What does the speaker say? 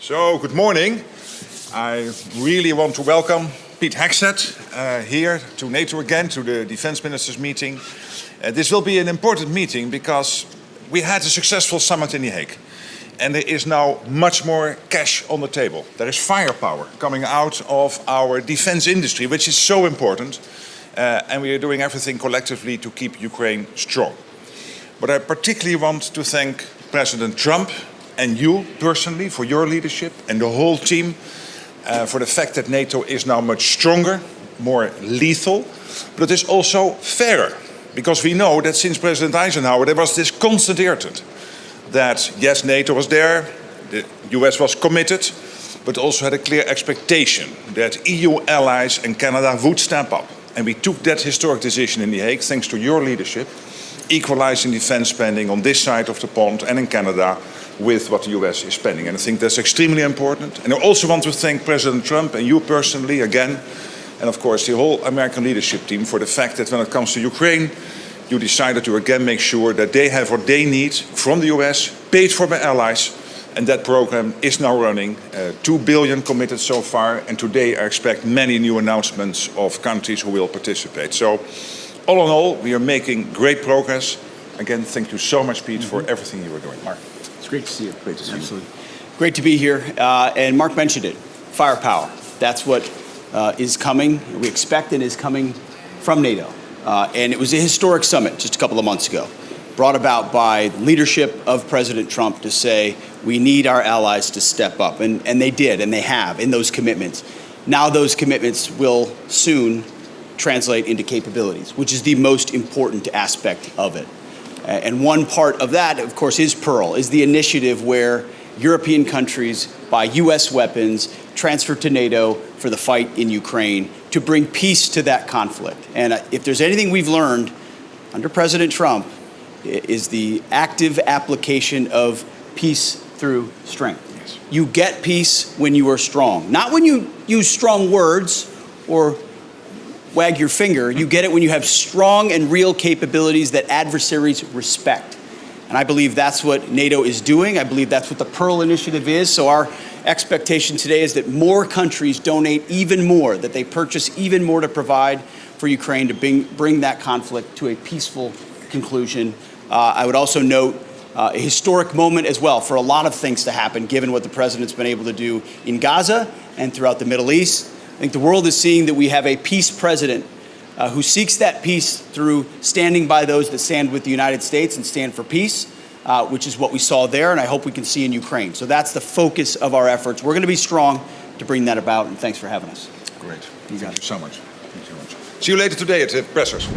So, good morning. I really want to welcome Pete Hegseth here to NATO again, to the Defense Ministers meeting. This will be an important meeting because we had a successful summit in The Hague. And there is now much more cash on the table. There is firepower coming out of our defense industry, which is so important. And we are doing everything collectively to keep Ukraine strong. But I particularly want to thank President Trump and you personally for your leadership and the whole team for the fact that NATO is now much stronger, more lethal, but it is also fairer. Because we know that since President Eisenhower there was this constant irritant that yes, NATO was there, the US was committed, but also had a clear expectation that EU allies and Canada would step up. And we took that historic decision in The Hague, thanks to your leadership, equalizing defense spending on this side of the pond and in Canada with what the US is spending. And I think that's extremely important. And I also want to thank President Trump and you personally again, and of course the whole American leadership team for the fact that when it comes to Ukraine, you decided to again make sure that they have what they need from the US, paid for by allies, and that program is now running. 2 billion committed so far, and today I expect many new announcements of countries who will participate. So, all in all, we are making great progress. Again, thank you so much, Pete, for everything you are doing. Mark. It's great to see you. Great to see you. Absolutely. Great to be here. And Mark mentioned it, firepower. That's what is coming, we expect and is coming from NATO. And it was a historic summit just a couple of months ago, brought about by leadership of President Trump to say we need our allies to step up. And they did, and they have in those commitments. Now those commitments will soon translate into capabilities, which is the most important aspect of it. And one part of that, of course, is Pearl, is the initiative where European countries buy U.S. weapons, transfer to NATO for the fight in Ukraine to bring peace to that conflict. And if there's anything we've learned under President Trump, is the active application of peace through strength. Yes. You get peace when you are strong, not when you use strong words or wag your finger. You get it when you have strong and real capabilities that adversaries respect. And I believe that's what NATO is doing. I believe that's what the Pearl Initiative is. So our expectation today is that more countries donate even more, that they purchase even more to provide for Ukraine to bring that conflict to a peaceful conclusion. I would also note a historic moment as well for a lot of things to happen, given what the president's been able to do in Gaza and throughout the Middle East. I think the world is seeing that we have a peace president who seeks that peace through standing by those that stand with the United States and stand for peace, which is what we saw there, and I hope we can see in Ukraine. So that's the focus of our efforts. We're going to be strong to bring that about, and thanks for having us. Great. Thank you so much. Thank you so much. See you later today at the Pressers.